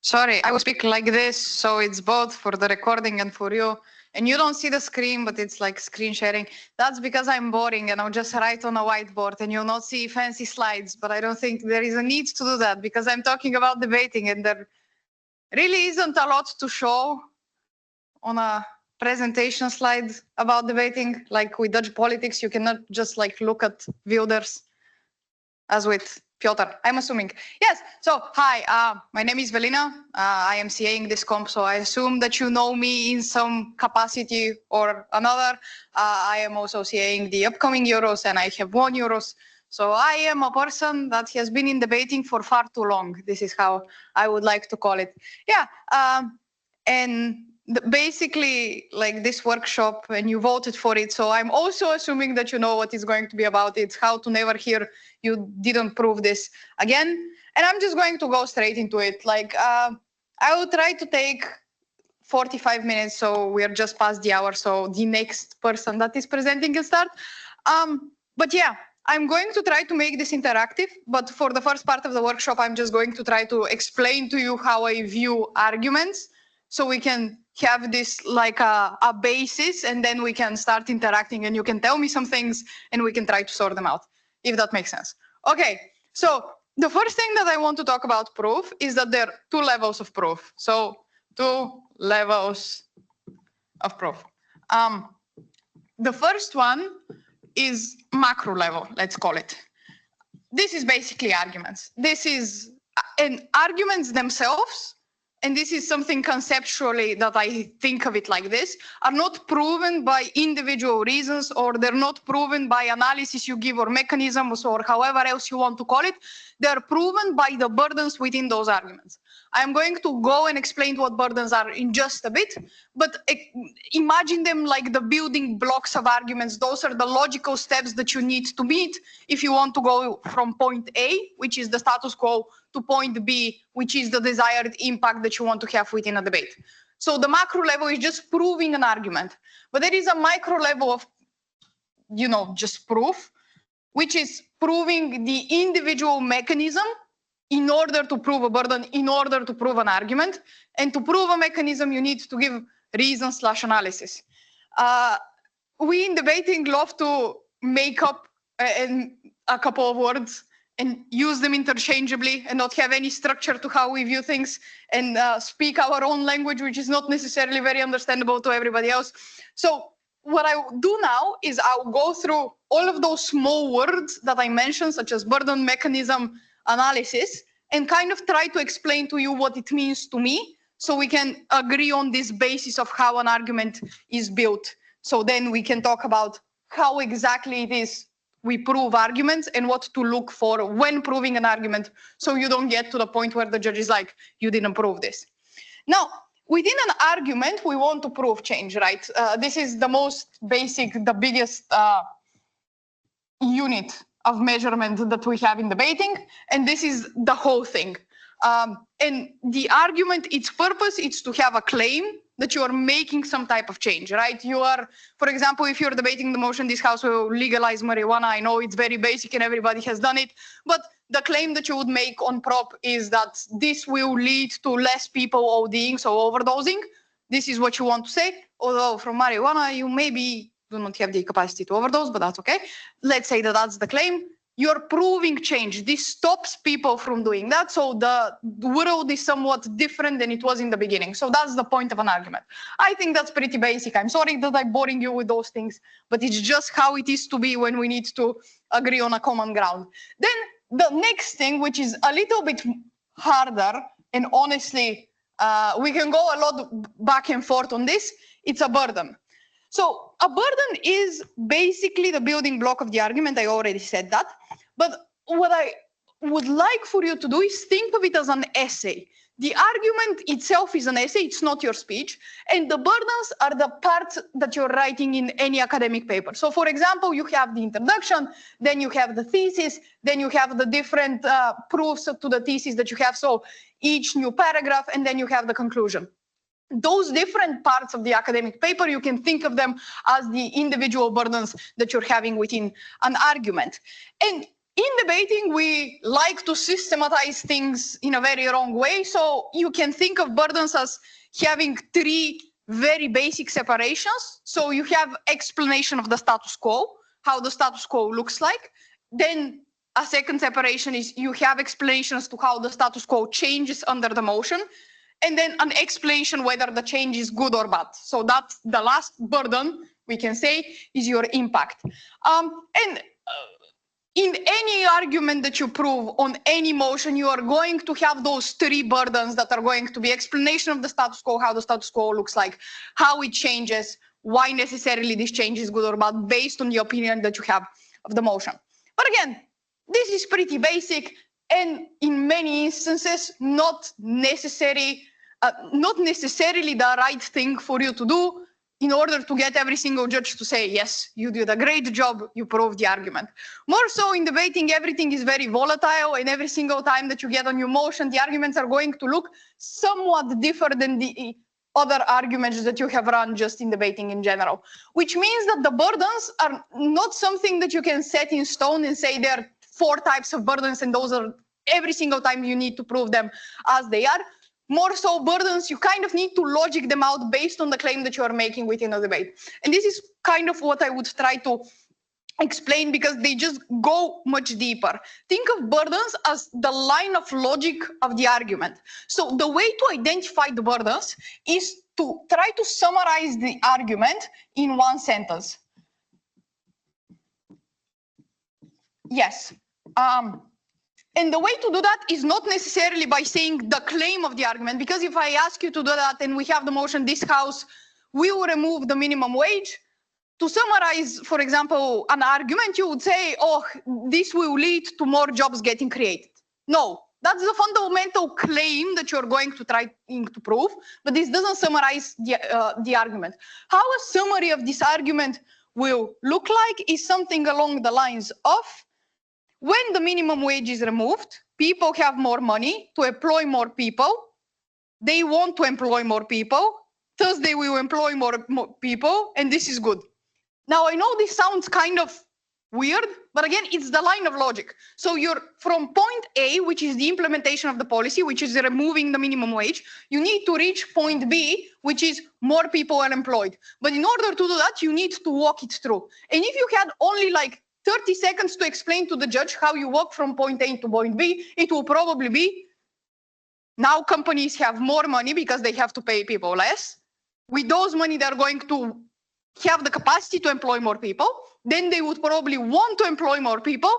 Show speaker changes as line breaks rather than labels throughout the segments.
Sorry, I will speak like this, so it's both for the recording and for you. And you don't see the screen, but it's like screen sharing. That's because I'm boring and I'll just write on a whiteboard and you'll not see fancy slides. But I don't think there is a need to do that because I'm talking about debating and there really isn't a lot to show on a presentation slide about debating. Like with Dutch politics, you cannot just like look at Wilders as with Piotr, I'm assuming. Yes, so hi, my name is Velina. I am CAing this comp, so I assume that you know me in some capacity or another. I am also CAing the upcoming Euros and I have won Euros. So I am a person that has been in debating for far too long. This is how I would like to call it. Yeah, and basically like this workshop and you voted for it. So I'm also assuming that you know what it's going to be about. It's how to never hear you didn't prove this again. And I'm just going to go straight into it. Like I will try to take 45 minutes. So we are just past the hour. So the next person that is presenting can start. But yeah, I'm going to try to make this interactive. But for the first part of the workshop, I'm just going to try to explain to you how I view arguments. So we can have this like a basis and then we can start interacting and you can tell me some things and we can try to sort them out, if that makes sense. Okay, so the first thing that I want to talk about proof is that there are two levels of proof. So 2 levels of proof. The first one is macro level, let's call it. This is basically arguments. This is, and arguments themselves, and this is something conceptually that I think of it like this, are not proven by individual reasons, or they're not proven by analysis you give or mechanisms or however else you want to call it. They're proven by the burdens within those arguments. I'm going to go and explain what burdens are in just a bit, but imagine them like the building blocks of arguments. Those are the logical steps that you need to meet if you want to go from point A, which is the status quo, to point B, which is the desired impact that you want to have within a debate. So the macro level is just proving an argument, but there is a micro level of, you know, just proof, which is proving the individual mechanism in order to prove a burden, in order to prove an argument. And to prove a mechanism, you need to give reason/analysis. We in debating love to make up a couple of words and use them interchangeably and not have any structure to how we view things and speak our own language, which is not necessarily very understandable to everybody else. So what I will do now is I'll go through all of those small words that I mentioned, such as burden, mechanism, analysis, and kind of try to explain to you what it means to me, so we can agree on this basis of how an argument is built. So then we can talk about how exactly it is we prove arguments and what to look for when proving an argument, so you don't get to the point where the judge is like, you didn't prove this. Now, within an argument, we want to prove change, right? This is the most basic, the biggest unit of measurement that we have in debating, and this is the whole thing. And the argument, its purpose is to have a claim that you are making some type of change, right? You are, for example, if you're debating the motion, this house will legalize marijuana. I know it's very basic and everybody has done it, but the claim that you would make on prop is that this will lead to less people ODing, so overdosing. This is what you want to say, although from marijuana, you maybe do not have the capacity to overdose, but that's okay. Let's say that that's the claim. You're proving change. This stops people from doing that. So the world is somewhat different than it was in the beginning. So that's the point of an argument. I think that's pretty basic. I'm sorry that I'm boring you with those things, but it's just how it is to be when we need to agree on a common ground. Then the next thing, which is a little bit harder, and honestly, we can go a lot back and forth on this, it's a burden. So a burden is basically the building block of the argument. I already said that. But what I would like for you to do is think of it as an essay. The argument itself is an essay, it's not your speech. And the burdens are the parts that you're writing in any academic paper. So for example, you have the introduction, then you have the thesis, then you have the different proofs to the thesis that you have. So each new paragraph, and then you have the conclusion. Those different parts of the academic paper, you can think of them as the individual burdens that you're having within an argument. And in debating, we like to systematize things in a very wrong way. So you can think of burdens as having three very basic separations. So you have explanation of the status quo, how the status quo looks like. Then a second separation is you have explanations to how the status quo changes under the motion. And then an explanation whether the change is good or bad. So that's the last burden, we can say, is your impact. In any argument that you prove on any motion, you are going to have those three burdens that are going to be explanation of the status quo, how the status quo looks like, how it changes, why necessarily this change is good or bad, based on the opinion that you have of the motion. But again, this is pretty basic, and in many instances, not necessarily the right thing for you to do in order to get every single judge to say, yes, you did a great job, you proved the argument. More so in debating, everything is very volatile, and every single time that you get a new motion, the arguments are going to look somewhat different than the other arguments that you have run just in debating in general, which means that the burdens are not something that you can set in stone and say there are 4 types of burdens and those are every single time you need to prove them as they are. More so burdens, you kind of need to logic them out based on the claim that you are making within a debate. And this is kind of what I would try to explain because they just go much deeper. Think of burdens as the line of logic of the argument. So the way to identify the burdens is to try to summarize the argument in one sentence. Yes. And the way to do that is not necessarily by saying the claim of the argument, because if I ask you to do that and we have the motion, this house will remove the minimum wage. To summarize, for example, an argument, you would say, oh, this will lead to more jobs getting created. No, that's the fundamental claim that you're going to try to prove, but this doesn't summarize the argument. How a summary of this argument will look like is something along the lines of, when the minimum wage is removed, people have more money to employ more people. They want to employ more people. Thus, they will employ more people, and this is good. Now, I know this sounds kind of weird, but again, it's the line of logic. So you're from point A, which is the implementation of the policy, which is removing the minimum wage. You need to reach point B, which is more people are employed. But in order to do that, you need to walk it through. And if you had only like 30 seconds to explain to the judge how you walk from point A to point B, it will probably be, now companies have more money because they have to pay people less. With those money, they're going to have the capacity to employ more people. Then they would probably want to employ more people,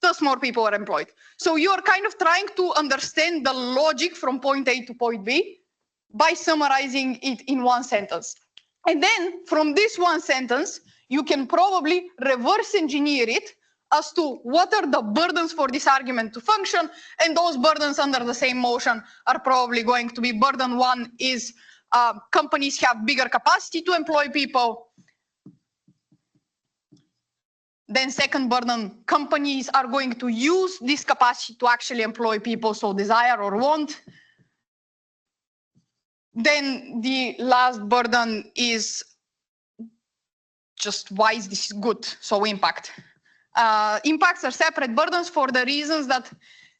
thus more people are employed. So you're kind of trying to understand the logic from point A to point B by summarizing it in one sentence. And then from this one sentence, you can probably reverse engineer it as to what are the burdens for this argument to function, and those burdens under the same motion are probably going to be burden 1 is companies have bigger capacity to employ people. Then second burden, companies are going to use this capacity to actually employ people, so desire or want. Then the last burden is just why is this good, so impact. Impacts are separate burdens for the reasons that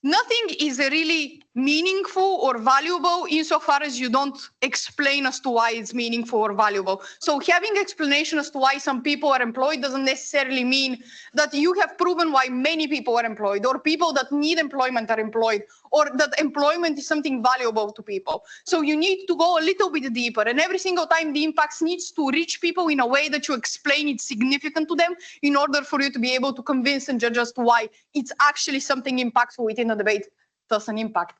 nothing is really meaningful or valuable insofar as you don't explain as to why it's meaningful or valuable. So having explanation as to why some people are employed doesn't necessarily mean that you have proven why many people are employed, or people that need employment are employed, or that employment is something valuable to people. So you need to go a little bit deeper, and every single time the impacts needs to reach people in a way that you explain it's significant to them in order for you to be able to convince and judge as to why it's actually something impactful within the debate, thus an impact.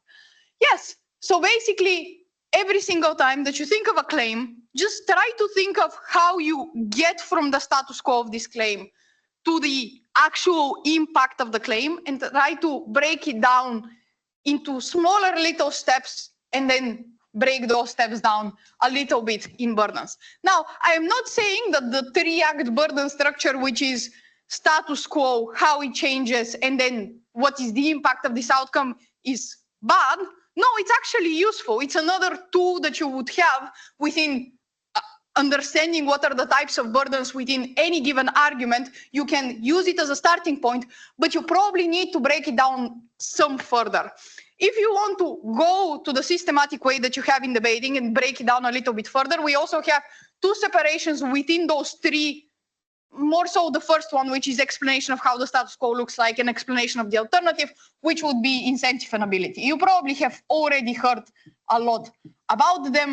Yes, so basically every single time that you think of a claim, just try to think of how you get from the status quo of this claim to the actual impact of the claim, and try to break it down into smaller little steps and then break those steps down a little bit in burdens. Now, I am not saying that the 3-act burden structure, which is status quo, how it changes, and then what is the impact of this outcome, is bad. No, it's actually useful. It's another tool that you would have within understanding what are the types of burdens within any given argument, you can use it as a starting point, but you probably need to break it down some further. If you want to go to the systematic way that you have in debating and break it down a little bit further, we also have two separations within those three. More so the first one, which is explanation of how the status quo looks like, and explanation of the alternative, which would be incentive and ability. You probably have already heard a lot about them.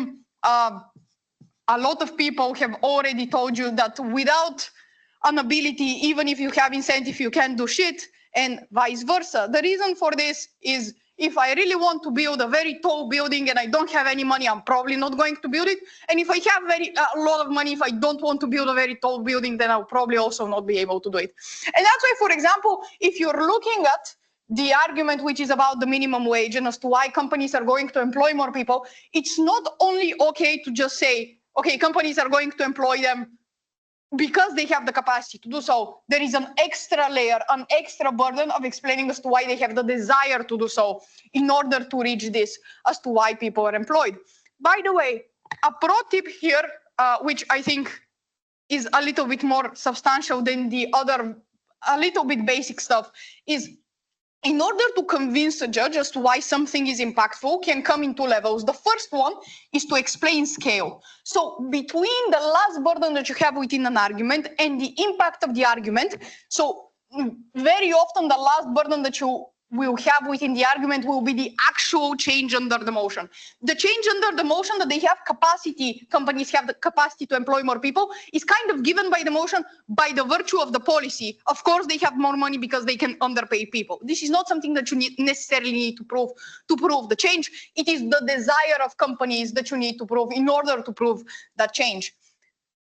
A lot of people have already told you that without an ability, even if you have incentive, you can't do shit, and vice versa. The reason for this is, if I really want to build a very tall building and I don't have any money, I'm probably not going to build it. And if I have a lot of money, if I don't want to build a very tall building, then I'll probably also not be able to do it. And that's why, for example, if you're looking at the argument which is about the minimum wage and as to why companies are going to employ more people, it's not only okay to just say, okay, companies are going to employ them because they have the capacity to do so. There is an extra layer, an extra burden of explaining as to why they have the desire to do so in order to reach this, as to why people are employed. By the way, a pro tip here, which I think is a little bit more substantial than the other, a little bit basic stuff, is in order to convince a judge as to why something is impactful, can come in two levels. The first one is to explain scale. So between the last burden that you have within an argument and the impact of the argument, so very often the last burden that you will have within the argument will be the actual change under the motion. The change under the motion that they have capacity, companies have the capacity to employ more people, is kind of given by the motion by the virtue of the policy. Of course, they have more money because they can underpay people. This is not something that you necessarily need to prove the change. It is the desire of companies that you need to prove in order to prove that change.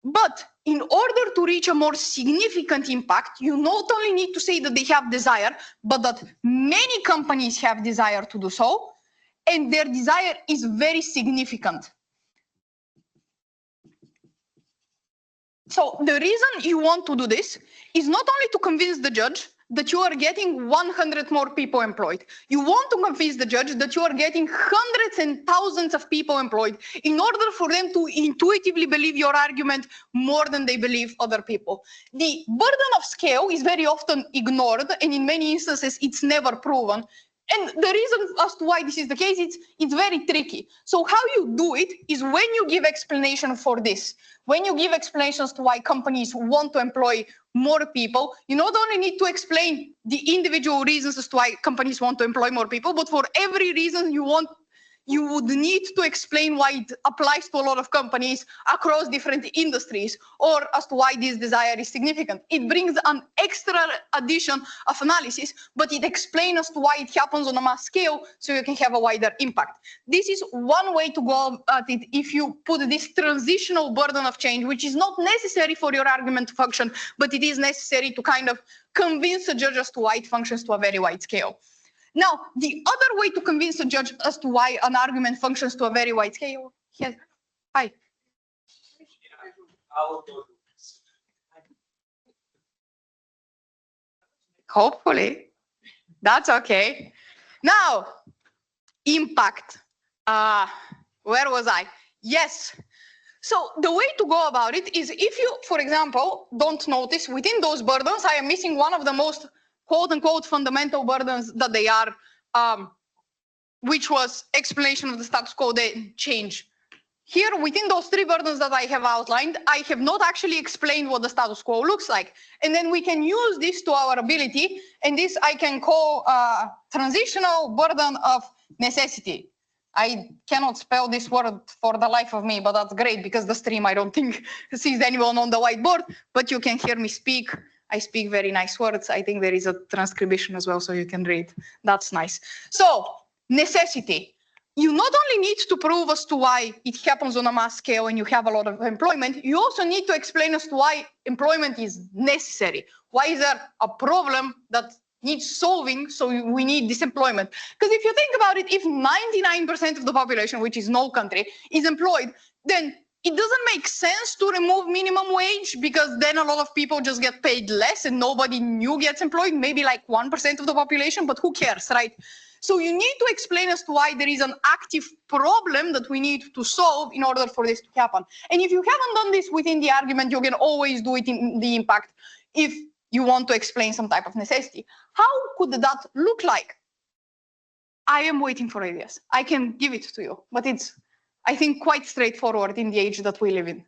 But in order to reach a more significant impact, you not only need to say that they have desire, but that many companies have desire to do so, and their desire is very significant. So the reason you want to do this is not only to convince the judge that you are getting 100 more people employed. You want to convince the judge that you are getting hundreds and thousands of people employed in order for them to intuitively believe your argument more than they believe other people. The burden of scale is very often ignored, and in many instances, it's never proven. And the reason as to why this is the case, it's very tricky. So how you do it is when you give explanation for this, when you give explanations to why companies want to employ more people, you not only need to explain the individual reasons as to why companies want to employ more people, but for every reason you would need to explain why it applies to a lot of companies across different industries, or as to why this desire is significant. It brings an extra addition of analysis, but it explains as to why it happens on a mass scale, so you can have a wider impact. This is one way to go at it if you put this transitional burden of change, which is not necessary for your argument to function, but it is necessary to kind of convince a judge as to why it functions to a very wide scale. Now, the other way to convince a judge as to why an argument functions to a very wide scale. Yes. Hi. Hopefully. That's okay. Now, impact. Where was I? Yes. So the way to go about it is, if you, for example, don't notice within those burdens, I am missing one of the most quote-unquote fundamental burdens that they are, which was explanation of the status quo, the change. Here, within those three burdens that I have outlined, I have not actually explained what the status quo looks like. And then we can use this to our ability, and this I can call transitional burden of necessity. I cannot spell this word for the life of me, but that's great because the stream, I don't think, sees anyone on the whiteboard, but you can hear me speak. I speak very nice words. I think there is a transcription as well, so you can read. That's nice. So, necessity. You not only need to prove as to why it happens on a mass scale and you have a lot of employment, you also need to explain as to why employment is necessary. Why is there a problem that needs solving, so we need this employment? Because if you think about it, if 99% of the population, which is no country, is employed, then it doesn't make sense to remove minimum wage, because then a lot of people just get paid less and nobody new gets employed, maybe like 1% of the population, but who cares, right? So you need to explain as to why there is an active problem that we need to solve in order for this to happen. And if you haven't done this within the argument, you can always do it in the impact if you want to explain some type of necessity. How could that look like? I am waiting for ideas. I can give it to you, but it's, I think, quite straightforward in the age that we live in.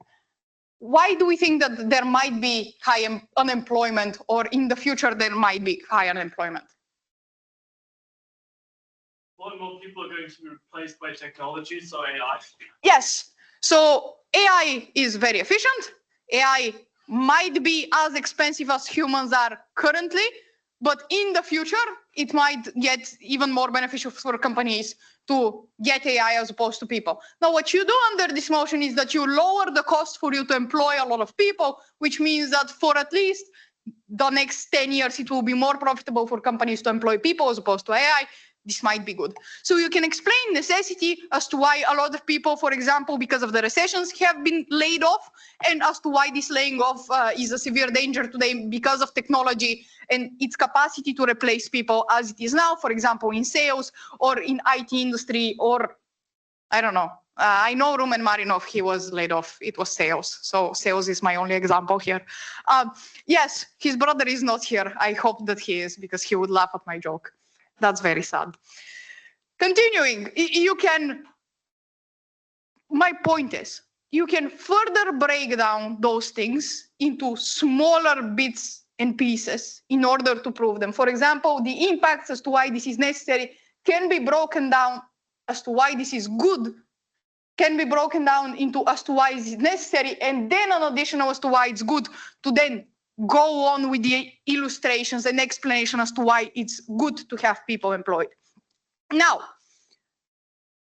Why do we think that there might be high unemployment, or in the future there might be high unemployment?
More and more people are going to be replaced by technology, so AI.
Yes. So AI is very efficient. AI might be as expensive as humans are currently, but in the future, it might get even more beneficial for companies to get AI as opposed to people. Now, what you do under this motion is that you lower the cost for you to employ a lot of people, which means that for at least the next 10 years, it will be more profitable for companies to employ people as opposed to AI. This might be good. So you can explain necessity as to why a lot of people, for example, because of the recessions, have been laid off, and as to why this laying off is a severe danger today because of technology and its capacity to replace people as it is now, for example, in sales or in IT industry, or I don't know. I know Rumen Marinov, he was laid off. It was sales. So sales is my only example here. Yes, his brother is not here. I hope that he is, because he would laugh at my joke. That's very sad. Continuing, you can, my point is, you can further break down those things into smaller bits and pieces in order to prove them. For example, the impacts as to why this is necessary can be broken down as to why this is good, can be broken down into as to why it is necessary, and then an additional as to why it's good, to then go on with the illustrations and explanation as to why it's good to have people employed. Now,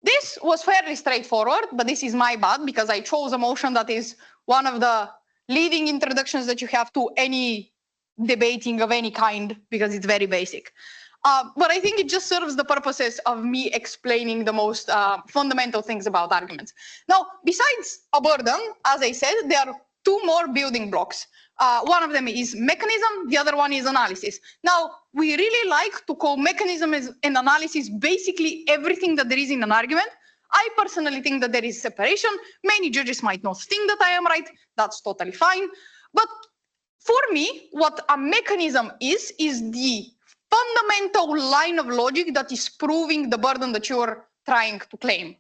this was fairly straightforward, but this is my bad because I chose a motion that is one of the leading introductions that you have to any debating of any kind, because it's very basic. But I think it just serves the purposes of me explaining the most fundamental things about arguments. Now, besides a burden, as I said, there are two more building blocks. One of them is mechanism, the other one is analysis. Now, we really like to call mechanism and analysis basically everything that there is in an argument. I personally think that there is separation. Many judges might not think that I am right. That's totally fine. But for me, what a mechanism is the fundamental line of logic that is proving the burden that you're trying to claim.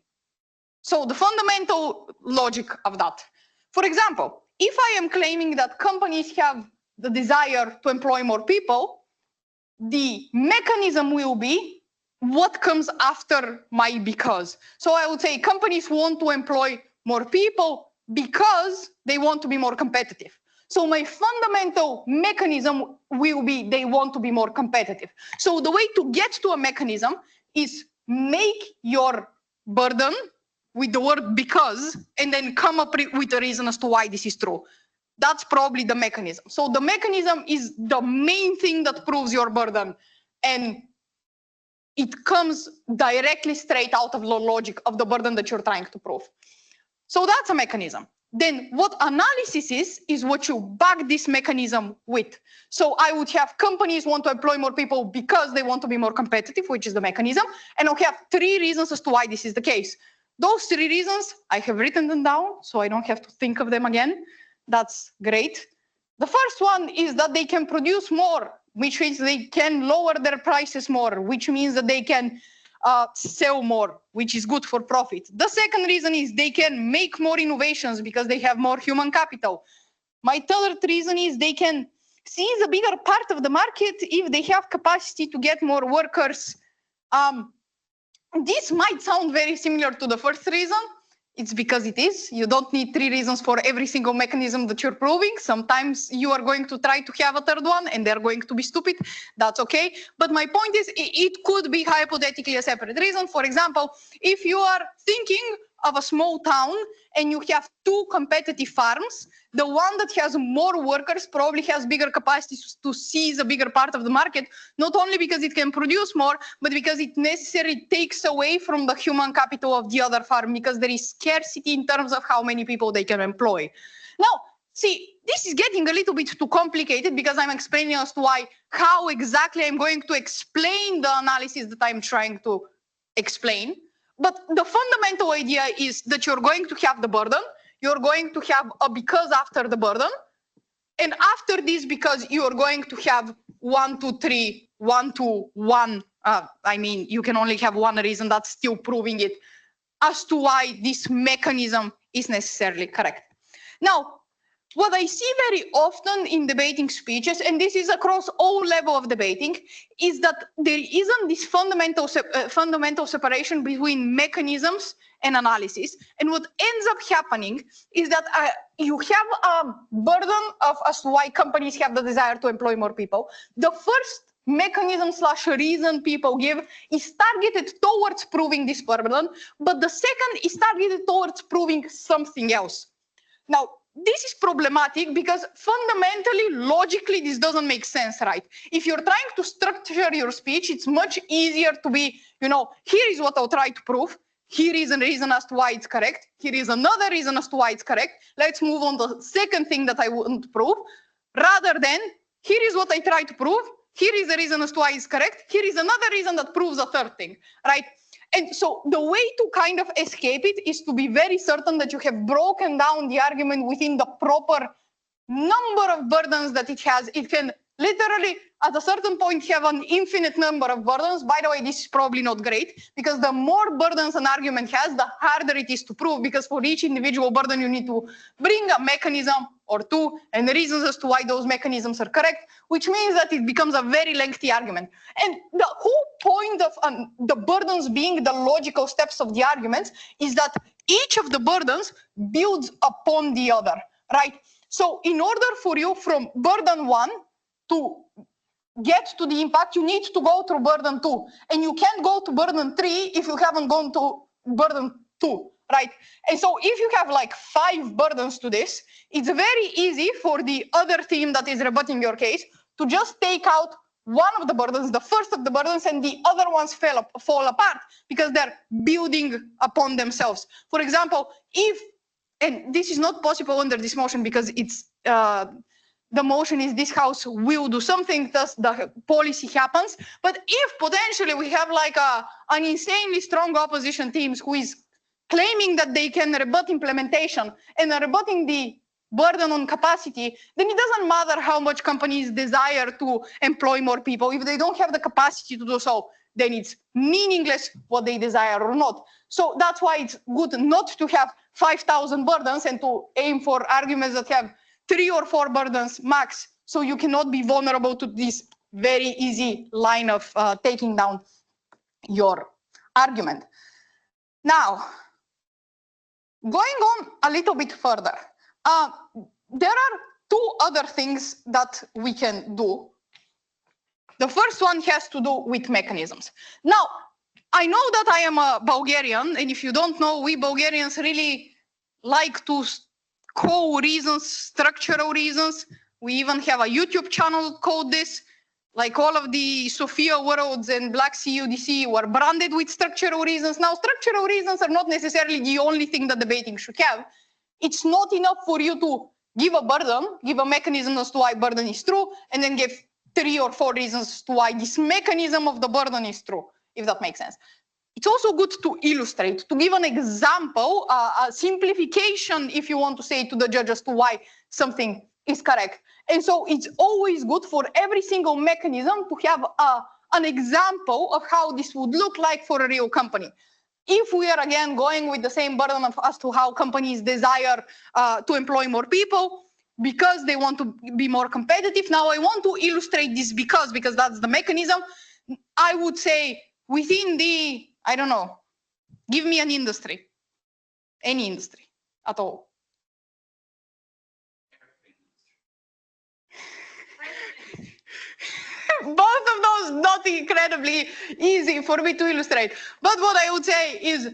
So the fundamental logic of that. For example, if I am claiming that companies have the desire to employ more people, the mechanism will be what comes after my because. So I would say companies want to employ more people because they want to be more competitive. So my fundamental mechanism will be they want to be more competitive. So the way to get to a mechanism is make your burden with the word because, and then come up with a reason as to why this is true. That's probably the mechanism. So the mechanism is the main thing that proves your burden, and it comes directly straight out of the logic of the burden that you're trying to prove. So that's a mechanism. Then what analysis is what you back this mechanism with. So I would have companies want to employ more people because they want to be more competitive, which is the mechanism, and I'll have 3 reasons as to why this is the case. Those 3 reasons, I have written them down, so I don't have to think of them again. That's great. The first one is that they can produce more, which means they can lower their prices more, which means that they can sell more, which is good for profit. The second reason is they can make more innovations because they have more human capital. My third reason is they can seize a bigger part of the market if they have capacity to get more workers. This might sound very similar to the first reason. It's because it is. You don't need 3 reasons for every single mechanism that you're proving. Sometimes you are going to try to have a third one and they're going to be stupid. That's okay. But my point is, it could be hypothetically a separate reason. For example, if you are thinking of a small town and you have 2 competitive farms, the one that has more workers probably has bigger capacity to seize a bigger part of the market, not only because it can produce more, but because it necessarily takes away from the human capital of the other farm, because there is scarcity in terms of how many people they can employ. Now, see, this is getting a little bit too complicated because I'm explaining as to how exactly I'm going to explain the analysis that I'm trying to explain. But the fundamental idea is that you're going to have the burden, you're going to have a because after the burden, and after this because you're going to have 1, 2, 3, 1, 2, 1. I mean, you can only have one reason, that's still proving it, as to why this mechanism is necessarily correct. Now, what I see very often in debating speeches, and this is across all levels of debating, is that there isn't this fundamental separation between mechanisms and analysis. And what ends up happening is that you have a burden of as to why companies have the desire to employ more people. The first mechanism / reason people give is targeted towards proving this burden, but the second is targeted towards proving something else. Now, this is problematic because fundamentally, logically, this doesn't make sense, right? If you're trying to structure your speech, it's much easier to be, here is what I'll try to prove. Here is a reason as to why it's correct. Here is another reason as to why it's correct. Let's move on to the second thing that I want to prove, rather than here is what I try to prove. Here is the reason as to why it's correct. Here is another reason that proves a third thing, right? And so the way to kind of escape it is to be very certain that you have broken down the argument within the proper number of burdens that it has. It can literally, at a certain point, have an infinite number of burdens. By the way, this is probably not great, because the more burdens an argument has, the harder it is to prove, because for each individual burden, you need to bring a mechanism or two and the reasons as to why those mechanisms are correct, which means that it becomes a very lengthy argument. And the whole point of the burdens being the logical steps of the arguments is that each of the burdens builds upon the other, right? So in order for you from burden 1 to get to the impact, you need to go through burden 2. And you can't go to burden 3 if you haven't gone to burden 2, right? And so if you have like 5 burdens to this, it's very easy for the other team that is rebutting your case to just take out one of the burdens, the first of the burdens, and the other ones fall apart because they're building upon themselves. For example, and this is not possible under this motion because it's the motion is this house will do something, thus the policy happens. But if potentially we have like an insanely strong opposition teams who is claiming that they can rebut implementation and are rebutting the burden on capacity, then it doesn't matter how much companies desire to employ more people. If they don't have the capacity to do so, then it's meaningless what they desire or not. So that's why it's good not to have 5,000 burdens and to aim for arguments that have 3 or 4 burdens max, so you cannot be vulnerable to this very easy line of taking down your argument. Now, going on a little bit further, there are 2 other things that we can do. The first one has to do with mechanisms. Now, I know that I am a Bulgarian, and if you don't know, we Bulgarians really like to call reasons structural reasons. We even have a YouTube channel called this. Like all of the Sofia Worlds and Black Pre-EUDC were branded with structural reasons. Now, structural reasons are not necessarily the only thing that debating should have. It's not enough for you to give a burden, give a mechanism as to why burden is true, and then give 3 or 4 reasons as to why this mechanism of the burden is true, if that makes sense. It's also good to illustrate, to give an example, a simplification, if you want to say, to the judge as to why something is correct. And so it's always good for every single mechanism to have an example of how this would look like for a real company. If we are again going with the same burden of as to how companies desire to employ more people because they want to be more competitive. Now I want to illustrate this because that's the mechanism. I would say within the, I don't know, give me an industry, any industry at all. Both of those not incredibly easy for me to illustrate. But what I would say is,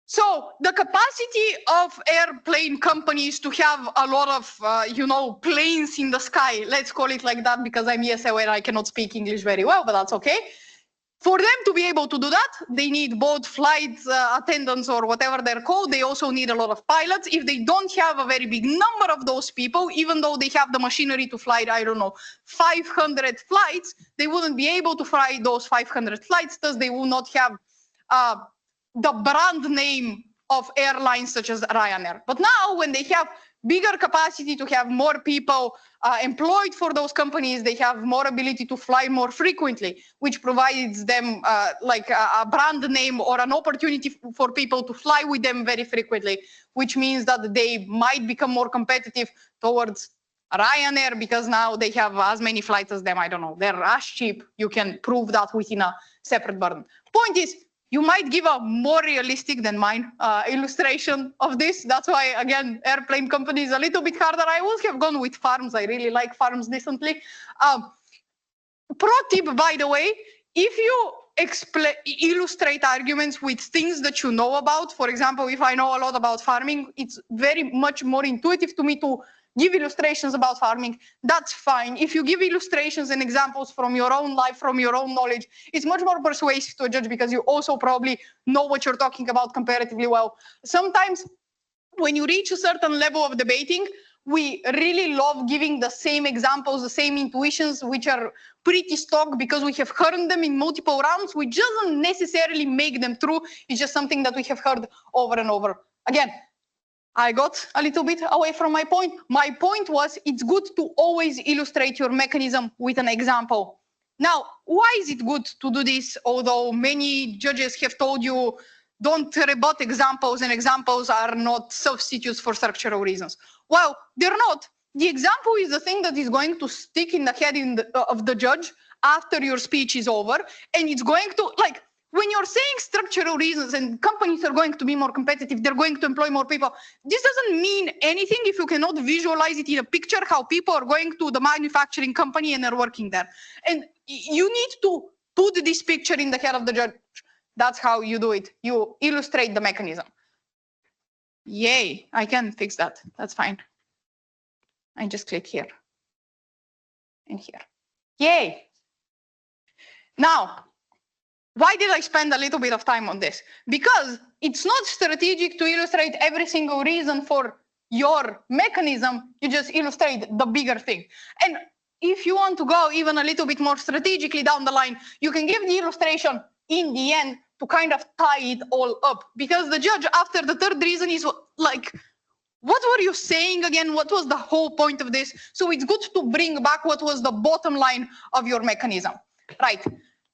so the capacity of airplane companies to have a lot of, planes in the sky, let's call it like that because I'm ESL and I cannot speak English very well, but that's okay. For them to be able to do that, they need both flight attendants or whatever they're called. They also need a lot of pilots. If they don't have a very big number of those people, even though they have the machinery to fly, I don't know, 500 flights, they wouldn't be able to fly those 500 flights, thus they will not have the brand name of airlines such as Ryanair. But now when they have bigger capacity to have more people employed for those companies, they have more ability to fly more frequently, which provides them like a brand name or an opportunity for people to fly with them very frequently, which means that they might become more competitive towards Ryanair because now they have as many flights as them. I don't know, they're as cheap. You can prove that within a separate burden. Point is, you might give a more realistic than mine illustration of this. That's why, again, airplane company is a little bit harder. I would have gone with farms. I really like farms decently. Pro tip, by the way, if you illustrate arguments with things that you know about, for example, if I know a lot about farming, it's very much more intuitive to me to give illustrations about farming. That's fine. If you give illustrations and examples from your own life, from your own knowledge, it's much more persuasive to a judge because you also probably know what you're talking about comparatively well. Sometimes when you reach a certain level of debating, we really love giving the same examples, the same intuitions, which are pretty stock because we have heard them in multiple rounds, which doesn't necessarily make them true. It's just something that we have heard over and over. Again, I got a little bit away from my point. My point was it's good to always illustrate your mechanism with an example. Now, why is it good to do this? Although many judges have told you don't rebut examples and examples are not substitutes for structural reasons. Well, they're not. The example is the thing that is going to stick in the head of the judge after your speech is over. And it's going to, like, when you're saying structural reasons and companies are going to be more competitive, they're going to employ more people, this doesn't mean anything if you cannot visualize it in a picture, how people are going to the manufacturing company and are working there. And you need to put this picture in the head of the judge. That's how you do it. You illustrate the mechanism. Yay, I can fix that. That's fine. I just click here and here. Yay. Now, why did I spend a little bit of time on this? Because it's not strategic to illustrate every single reason for your mechanism. You just illustrate the bigger thing. And if you want to go even a little bit more strategically down the line, you can give the illustration in the end to kind of tie it all up. Because the judge, after the third reason, is like, what were you saying again? What was the whole point of this? So it's good to bring back what was the bottom line of your mechanism. Right.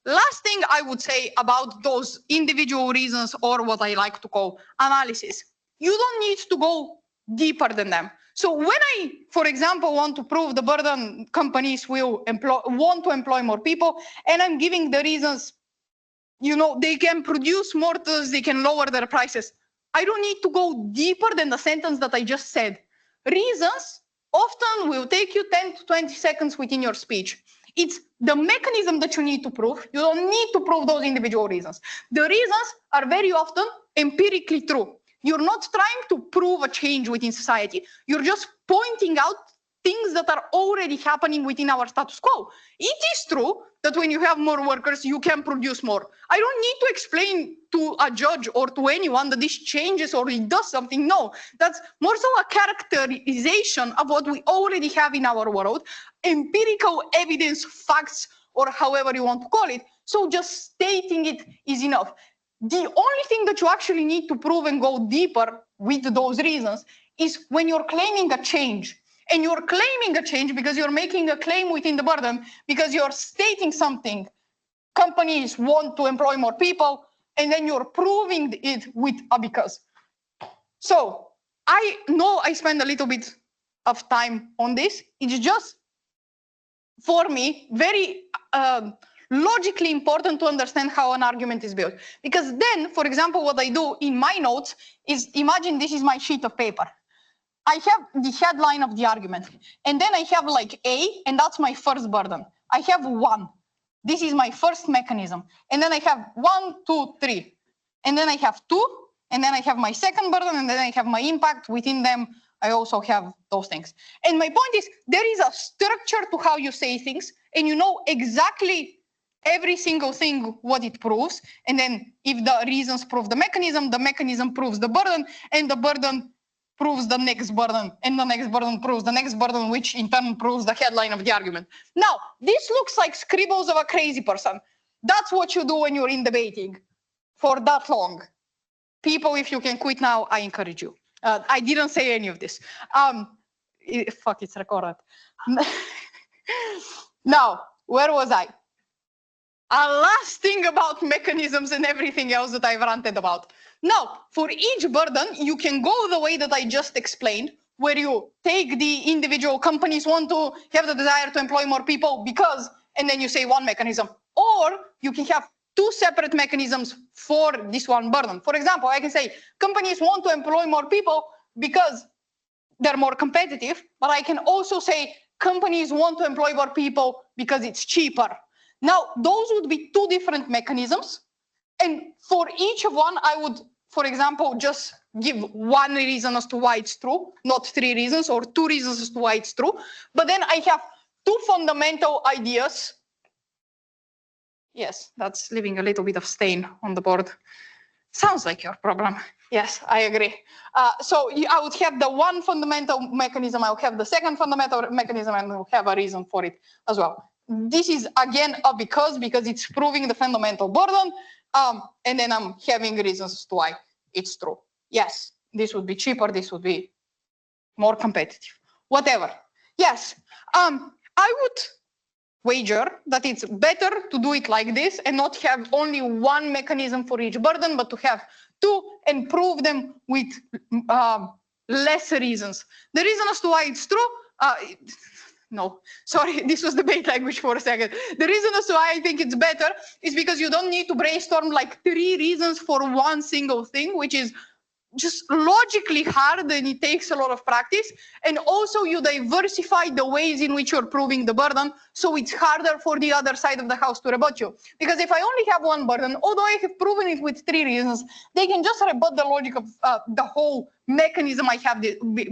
Last thing I would say about those individual reasons, or what I like to call analysis. You don't need to go deeper than them. So when I, for example, want to prove the burden companies will want to employ more people, and I'm giving the reasons, you know, they can produce more, they can lower their prices. I don't need to go deeper than the sentence that I just said. Reasons often will take you 10 to 20 seconds within your speech. It's the mechanism that you need to prove. You don't need to prove those individual reasons. The reasons are very often empirically true. You're not trying to prove a change within society. You're just pointing out things that are already happening within our status quo. It is true that when you have more workers, you can produce more. I don't need to explain to a judge or to anyone that this changes or it does something. No, that's more so a characterization of what we already have in our world, empirical evidence, facts, or however you want to call it. So just stating it is enough. The only thing that you actually need to prove and go deeper with those reasons is when you're claiming a change. And you're claiming a change because you're making a claim within the burden, because you're stating something. Companies want to employ more people, and then you're proving it with a because. So I know I spend a little bit of time on this. It's just, for me, very logically important to understand how an argument is built. Because then, for example, what I do in my notes is, imagine this is my sheet of paper. I have the headline of the argument, and then I have like A, and that's my first burden. I have 1. This is my first mechanism. And then I have 1, 2, 3. And then I have 2, and then I have my second burden, and then I have my impact. Within them, I also have those things. And my point is, there is a structure to how you say things, and you know exactly every single thing what it proves, and then if the reasons prove the mechanism proves the burden, and the burden proves the next burden, and the next burden proves the next burden, which in turn proves the headline of the argument. Now, this looks like scribbles of a crazy person. That's what you do when you're in debating for that long. People, if you can quit now, I encourage you. I didn't say any of this. Fuck, it's recorded. Now, where was I? A last thing about mechanisms and everything else that I've ranted about. Now, for each burden, you can go the way that I just explained, where you take the individual companies want to have the desire to employ more people because, and then you say one mechanism. Or you can have two separate mechanisms for this one burden. For example, I can say companies want to employ more people because they're more competitive, but I can also say companies want to employ more people because it's cheaper. Now, those would be two different mechanisms. And for each of one, I would, for example, just give one reason as to why it's true, not three reasons, or two reasons as to why it's true. But then I have two fundamental ideas. Yes, that's leaving a little bit of stain on the board. Sounds like your problem. Yes, I agree. So I would have the one fundamental mechanism, I would have the second fundamental mechanism, and we'll have a reason for it as well. This is, again, a because it's proving the fundamental burden, and then I'm having reasons as to why it's true. Yes, this would be cheaper, this would be more competitive, whatever. Yes, I would wager that it's better to do it like this and not have only one mechanism for each burden, but to have two and prove them with less reasons. The reason as to why it's true, no, sorry, this was debate language for a second. The reason as to why I think it's better is because you don't need to brainstorm like 3 reasons for one single thing, which is just logically hard and it takes a lot of practice. And also you diversify the ways in which you're proving the burden, so it's harder for the other side of the house to rebut you. Because if I only have one burden, although I have proven it with 3 reasons, they can just rebut the logic of the whole mechanism I have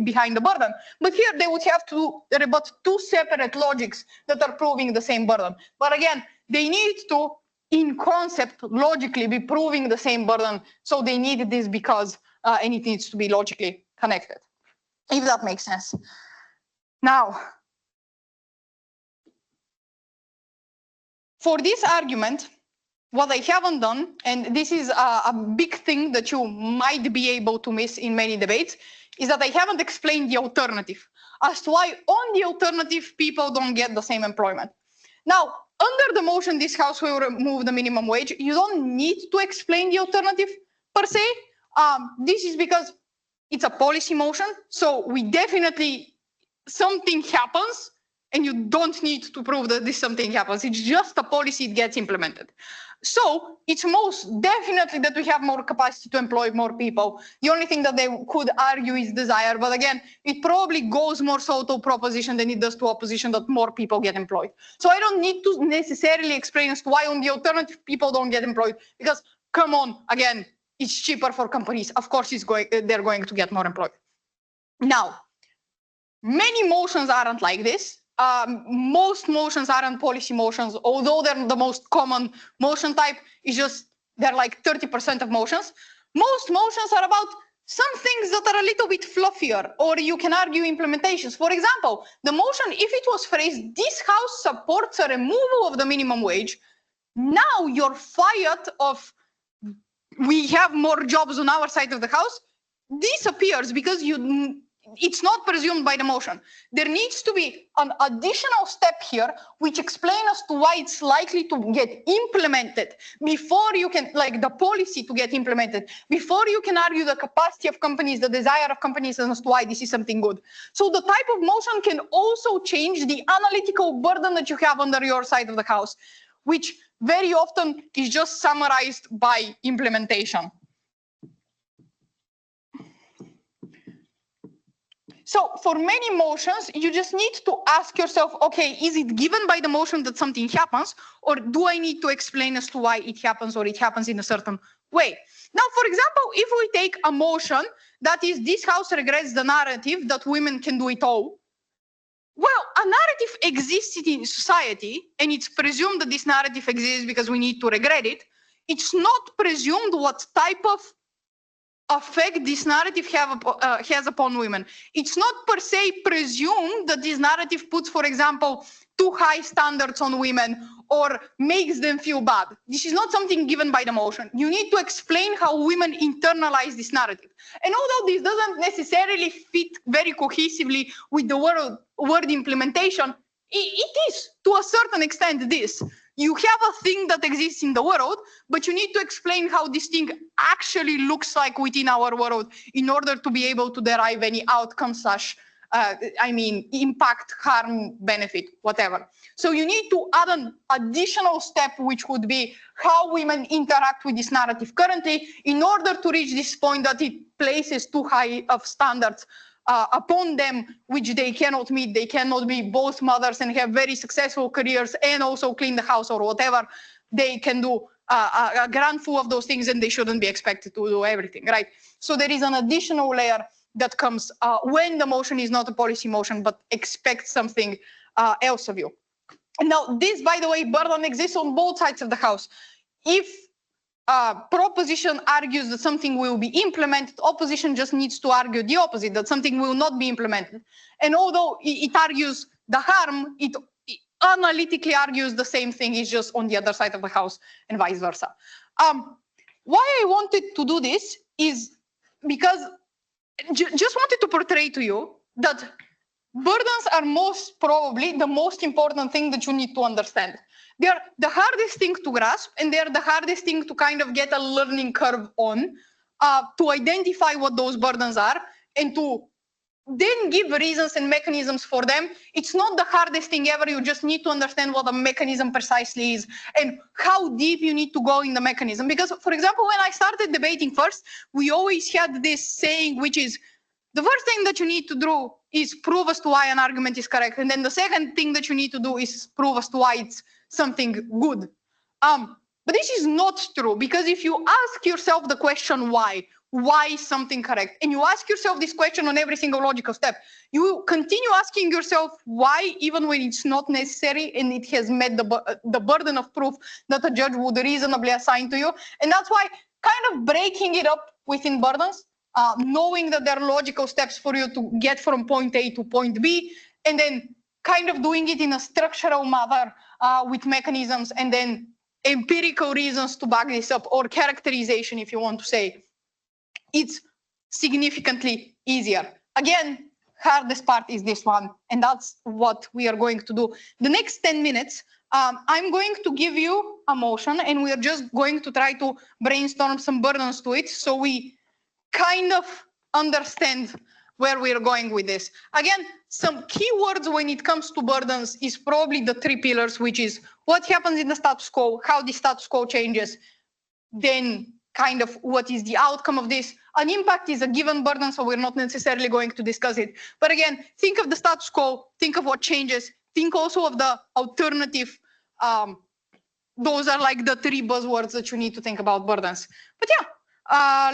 behind the burden. But here they would have to rebut 2 separate logics that are proving the same burden. But again, they need to, in concept, logically be proving the same burden. So they need this because and it needs to be logically connected, if that makes sense. Now, for this argument, what I haven't done, and this is a big thing that you might be able to miss in many debates, is that I haven't explained the alternative as to why on the alternative people don't get the same employment. Now, under the motion this house will remove the minimum wage, you don't need to explain the alternative per se. This is because it's a policy motion, so we definitely, something happens and you don't need to prove that this something happens. It's just a policy, it gets implemented. So it's most definitely that we have more capacity to employ more people. The only thing that they could argue is desire, but again, it probably goes more so to proposition than it does to opposition that more people get employed. So I don't need to necessarily explain as to why on the alternative people don't get employed, because come on, again, it's cheaper for companies. Of course, they're going to get more employed. Now, many motions aren't like this. Most motions aren't policy motions, although they're the most common motion type. It's just they're like 30% of motions. Most motions are about some things that are a little bit fluffier, or you can argue implementations. For example, the motion, if it was phrased, this house supports a removal of the minimum wage, now your fiat of we have more jobs on our side of the house disappears because it's not presumed by the motion. There needs to be an additional step here which explains as to why it's likely to get implemented before you can, like the policy to get implemented, before you can argue the capacity of companies, the desire of companies, and as to why this is something good. So the type of motion can also change the analytical burden that you have under your side of the house, which very often is just summarized by implementation. So for many motions, you just need to ask yourself, okay, is it given by the motion that something happens, or do I need to explain as to why it happens, or it happens in a certain way? Now, for example, if we take a motion that is, this house regrets the narrative that women can do it all, well, a narrative exists in society, and it's presumed that this narrative exists because we need to regret it. It's not presumed what type of effect this narrative has upon women. It's not per se presumed that this narrative puts, for example, too high standards on women or makes them feel bad. This is not something given by the motion. You need to explain how women internalize this narrative. And although this doesn't necessarily fit very cohesively with the word implementation, it is to a certain extent this. You have a thing that exists in the world, but you need to explain how this thing actually looks like within our world in order to be able to derive any outcome slash, impact, harm, benefit, whatever. So you need to add an additional step, which would be how women interact with this narrative currently in order to reach this point that it places too high of standards upon them, which they cannot meet. They cannot be both mothers and have very successful careers and also clean the house or whatever. They can do a grandful of those things, and they shouldn't be expected to do everything, right? So there is an additional layer that comes when the motion is not a policy motion, but expects something else of you. And now this, by the way, burden exists on both sides of the house. If proposition argues that something will be implemented, opposition just needs to argue the opposite, that something will not be implemented. And although it argues the harm, it analytically argues the same thing, it's just on the other side of the house and vice versa. Why I wanted to do this is because just wanted to portray to you that burdens are most probably the most important thing that you need to understand. They are the hardest thing to grasp, and they're the hardest thing to kind of get a learning curve on, to identify what those burdens are and to then give reasons and mechanisms for them. It's not the hardest thing ever. You just need to understand what a mechanism precisely is and how deep you need to go in the mechanism. Because, for example, when I started debating first, we always had this saying, which is, the first thing that you need to do is prove as to why an argument is correct. And then the second thing that you need to do is prove as to why it's something good. But this is not true, because if you ask yourself the question why is something correct, and you ask yourself this question on every single logical step, you will continue asking yourself why even when it's not necessary and it has met the burden of proof that a judge would reasonably assign to you. And that's why kind of breaking it up within burdens, knowing that there are logical steps for you to get from point A to point B, and then kind of doing it in a structural manner with mechanisms and then empirical reasons to back this up, or characterization, if you want to say, it's significantly easier. Again, hardest part is this one, and that's what we are going to do. The next 10 minutes, I'm going to give you a motion, and we are just going to try to brainstorm some burdens to it, so we kind of understand where we're going with this. Again, some keywords when it comes to burdens is probably the three pillars, which is what happens in the status quo, how the status quo changes, then kind of what is the outcome of this. An impact is a given burden, so we're not necessarily going to discuss it. But again, think of the status quo, think of what changes, think also of the alternative. Those are like the three buzzwords that you need to think about burdens. But yeah,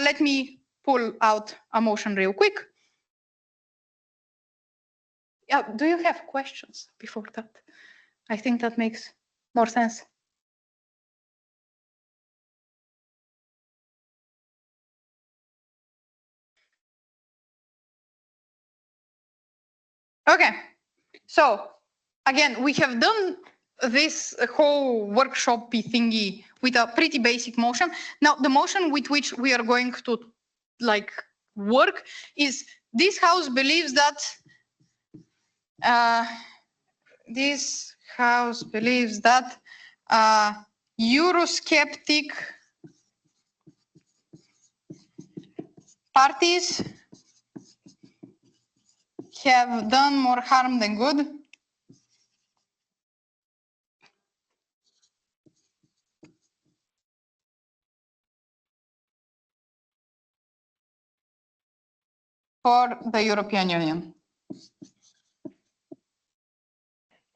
let me pull out a motion real quick. Yeah, do you have questions before that? I think that makes more sense. Okay, so again, we have done this whole workshop thingy with a pretty basic motion. Now, the motion with which we are going to work is, this house believes that Eurosceptic parties have done more harm than good. For the European Union.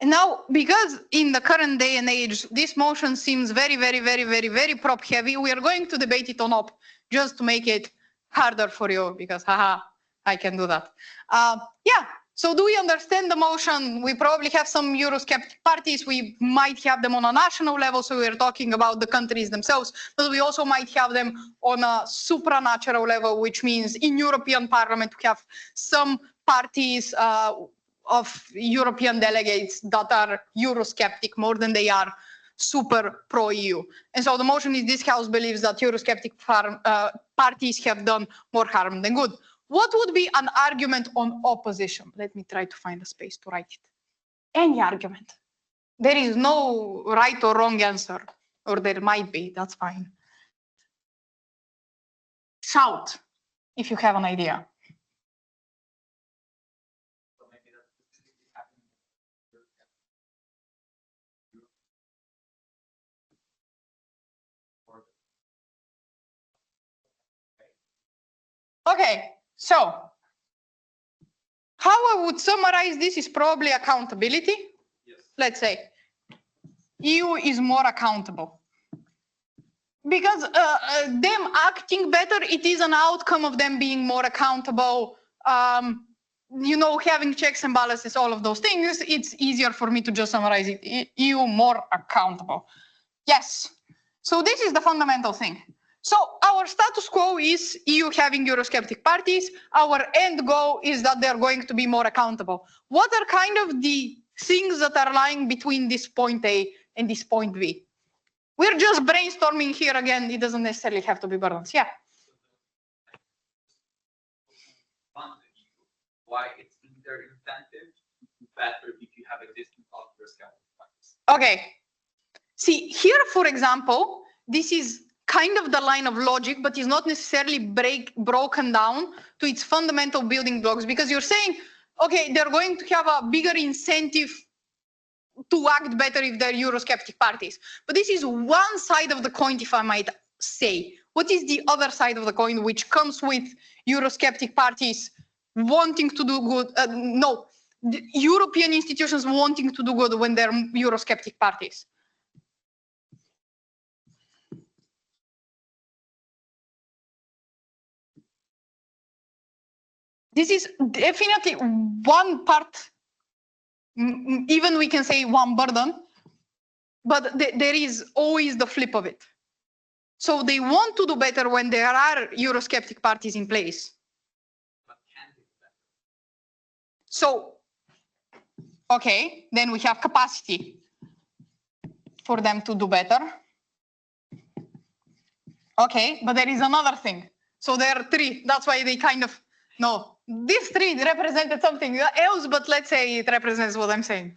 And now, because in the current day and age, this motion seems very, very, very, very, very prop heavy, we are going to debate it on op, just to make it harder for you, because haha, I can do that. Yeah, So do we understand the motion? We probably have some Eurosceptic parties. We might have them on a national level, so we're talking about the countries themselves, but we also might have them on a supranatural level, which means in European Parliament we have some parties of European delegates that are Eurosceptic more than they are super pro-EU. And so the motion is this House believes that Eurosceptic parties have done more harm than good. What would be an argument on opposition? Let me try to find a space to write it. Any argument. There is no right or wrong answer, or there might be, that's fine. Shout if you have an idea. Okay, so how I would summarize this is probably accountability. Yes. Let's say EU is more accountable because them acting better, it is an outcome of them being more accountable. You know, having checks and balances, all of those things, it's easier for me to just summarize it. EU more accountable. Yes. So this is the fundamental thing. So our status quo is EU having Eurosceptic parties. Our end goal is that they're going to be more accountable. What are kind of the things that are lying between this point A and this point B? We're just brainstorming here again. It doesn't necessarily have to be burdens. Yeah.
Why it's in their incentive better if you have existing Eurosceptic parties.
Okay. See, here, for example, this is kind of the line of logic, but is not necessarily broken down to its fundamental building blocks, because you're saying, okay, they're going to have a bigger incentive to act better if they're Eurosceptic parties. But this is one side of the coin, if I might say. What is the other side of the coin, which comes with Eurosceptic parties wanting to do good? No, the European institutions wanting to do good when they're Eurosceptic parties. This is definitely one part, even we can say one burden, but there is always the flip of it. So they want to do better when there are Eurosceptic parties in place.
But can do better.
So, okay, then we have capacity for them to do better. Okay, but there is another thing. So there are three, that's why they kind of, no. These three represented something else, but let's say it represents what I'm saying.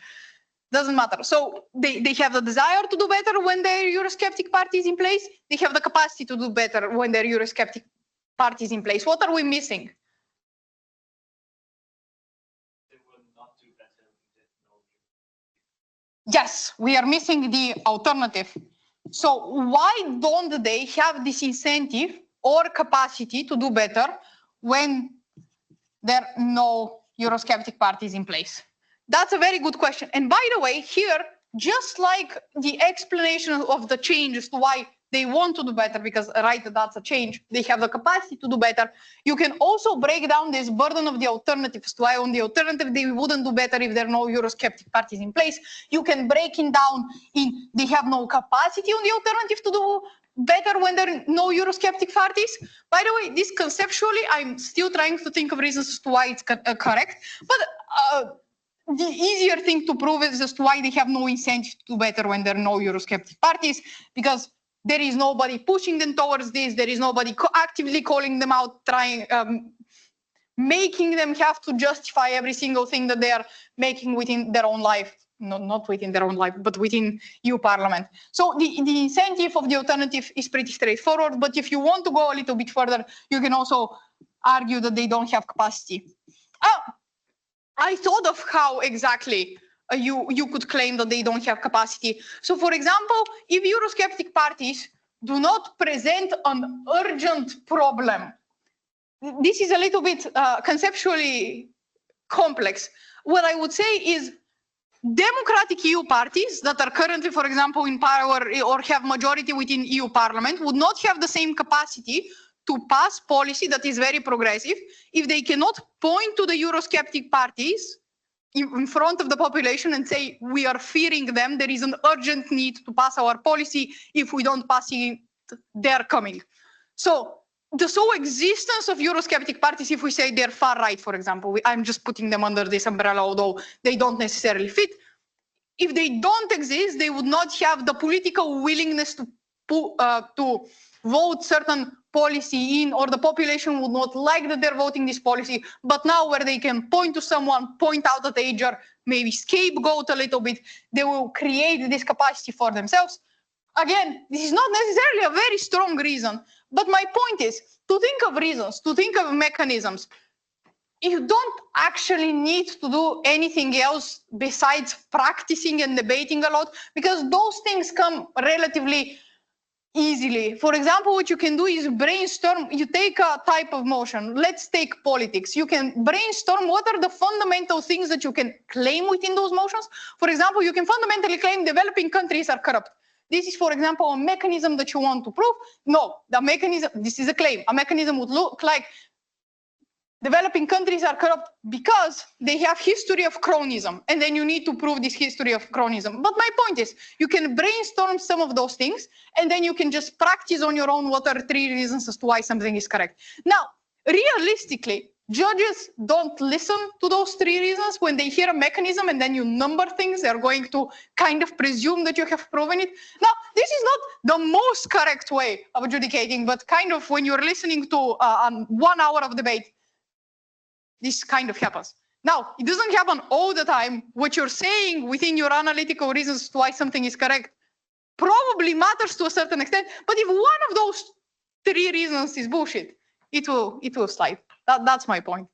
Doesn't matter. So they have the desire to do better when there are Eurosceptic parties in place. They have the capacity to do better when there are Eurosceptic parties in place. What are we missing?
They will not do better with no.
Yes, we are missing the alternative. So why don't they have this incentive or capacity to do better when there are no Eurosceptic parties in place? That's a very good question. And by the way, here, just like the explanation of the change as to why they want to do better, because right, that's a change, they have the capacity to do better, you can also break down this burden of the alternatives to why on the alternative they wouldn't do better if there are no Eurosceptic parties in place. You can break it down in they have no capacity on the alternative to do better when there are no Eurosceptic parties. By the way, this conceptually, I'm still trying to think of reasons as to why it's correct, but the easier thing to prove is just why they have no incentive to do better when there are no Eurosceptic parties, because there is nobody pushing them towards this, there is nobody actively calling them out, trying, making them have to justify every single thing that they are making within their own life. Not within their own life, but within EU Parliament. So the incentive of the alternative is pretty straightforward, but if you want to go a little bit further, you can also argue that they don't have capacity. I thought of how exactly you could claim that they don't have capacity. So for example, if Eurosceptic parties do not present an urgent problem, this is a little bit conceptually complex. What I would say is democratic EU parties that are currently, for example, in power or have majority within EU Parliament would not have the same capacity to pass policy that is very progressive if they cannot point to the Eurosceptic parties in front of the population and say, we are fearing them, there is an urgent need to pass our policy, if we don't pass it, they're coming. So the sole existence of Eurosceptic parties, if we say they're far right, for example, I'm just putting them under this umbrella, although they don't necessarily fit. If they don't exist, they would not have the political willingness to vote certain policy in, or the population would not like that they're voting this policy. But now where they can point to someone, point out a danger, maybe scapegoat a little bit, they will create this capacity for themselves. Again, this is not necessarily a very strong reason, but my point is to think of reasons, to think of mechanisms. You don't actually need to do anything else besides practicing and debating a lot, because those things come relatively easily. For example, what you can do is brainstorm. You take a type of motion. Let's take politics. You can brainstorm what are the fundamental things that you can claim within those motions. For example, you can fundamentally claim developing countries are corrupt. This is, for example, a mechanism that you want to prove. No, the mechanism, this is a claim. A mechanism would look like developing countries are corrupt because they have history of cronyism, and then you need to prove this history of cronyism. But my point is, you can brainstorm some of those things, and then you can just practice on your own what are 3 reasons as to why something is correct. Now, realistically, judges don't listen to those 3 reasons. When they hear a mechanism and then you number things, they're going to kind of presume that you have proven it. Now, this is not the most correct way of adjudicating, but kind of when you're listening to 1 hour of debate, this kind of happens. Now, it doesn't happen all the time. What you're saying within your analytical reasons why something is correct probably matters to a certain extent, but if one of those 3 reasons is bullshit, it will slide. That's my point.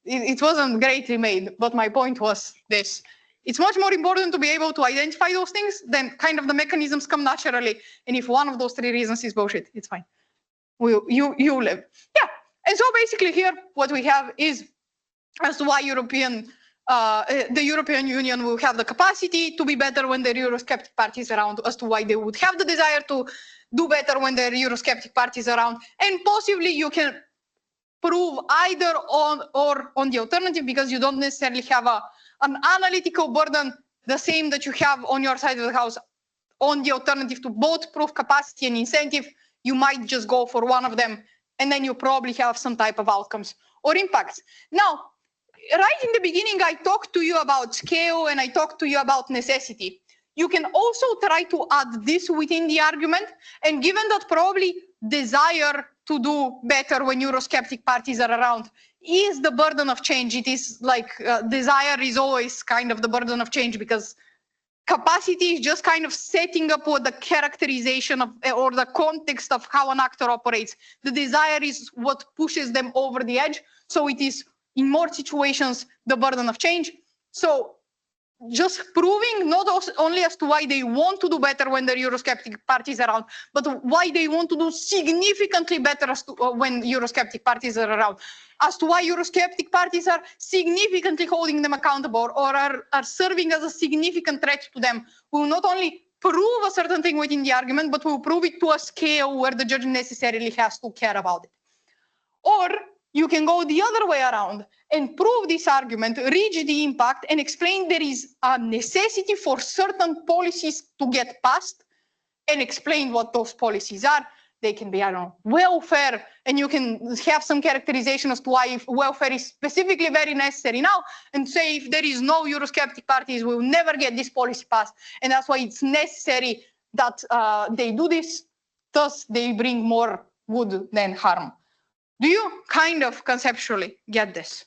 It wasn't greatly made, but my point was this. It's much more important to be able to identify those things than kind of the mechanisms come naturally. And if one of those 3 reasons is bullshit, it's fine. You live. Yeah. And so basically here, what we have is as to why the European Union will have the capacity to be better when the Eurosceptic parties are around, as to why they would have the desire to do better when the Eurosceptic parties are around, and possibly you can prove either on or on the alternative, because you don't necessarily have an analytical burden the same that you have on your side of the house on the alternative to both prove capacity and incentive. You might just go for one of them, and then you probably have some type of outcomes or impacts. Now, right in the beginning, I talked to you about scale and I talked to you about necessity. You can also try to add this within the argument, and given that probably desire to do better when Eurosceptic parties are around is the burden of change. It is like desire is always kind of the burden of change, because capacity is just kind of setting up what the characterization of or the context of how an actor operates. The desire is what pushes them over the edge. So it is in more situations the burden of change. So just proving not only as to why they want to do better when the Eurosceptic parties are around, but why they want to do significantly better as to, when Eurosceptic parties are around, as to why Eurosceptic parties are significantly holding them accountable or are serving as a significant threat to them. Will not only prove a certain thing within the argument, but will prove it to a scale where the judge necessarily has to care about it. Or you can go the other way around and prove this argument, reach the impact, and explain there is a necessity for certain policies to get passed, and explain what those policies are. They can be, I don't know, welfare, and you can have some characterization as to why welfare is specifically very necessary now, and say if there is no Eurosceptic parties, we will never get this policy passed, and that's why it's necessary that they do this, thus they bring more good than harm. Do you kind of conceptually get this?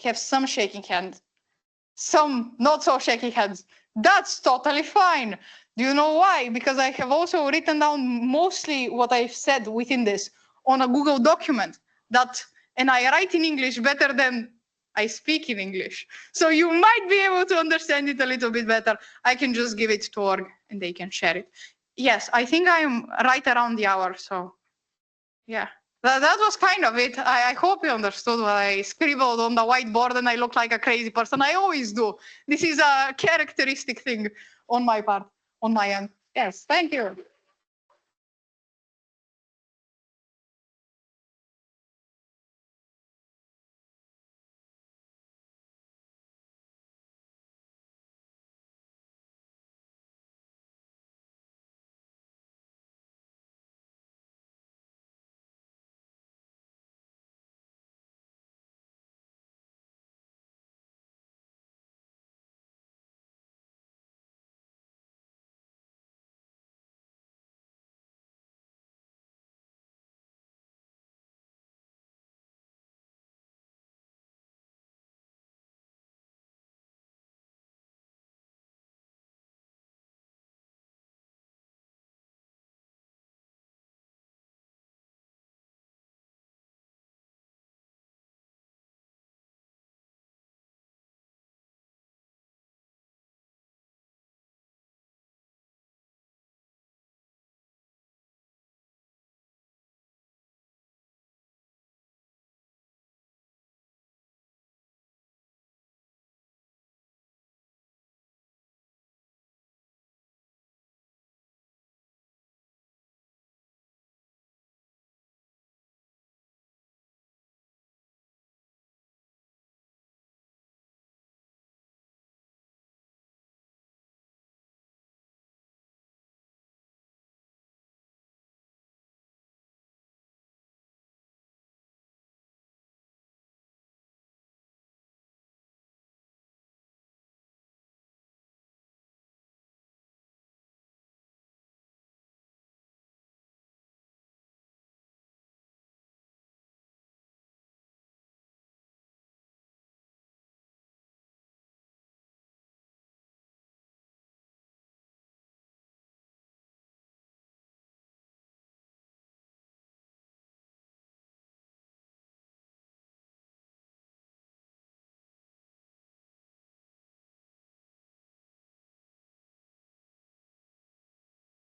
Have some shaking hands, some not so shaking hands. That's totally fine. Do you know why? Because I have also written down mostly what I've said within this on a Google document and I write in English better than I speak in English. So you might be able to understand it a little bit better. I can just give it to org and they can share it. Yes, I think I'm right around the hour, so. Yeah, that was kind of it. I hope you understood what I scribbled on the whiteboard and I look like a crazy person. I always do. This is a characteristic thing on my part, on my end. Yes, thank you.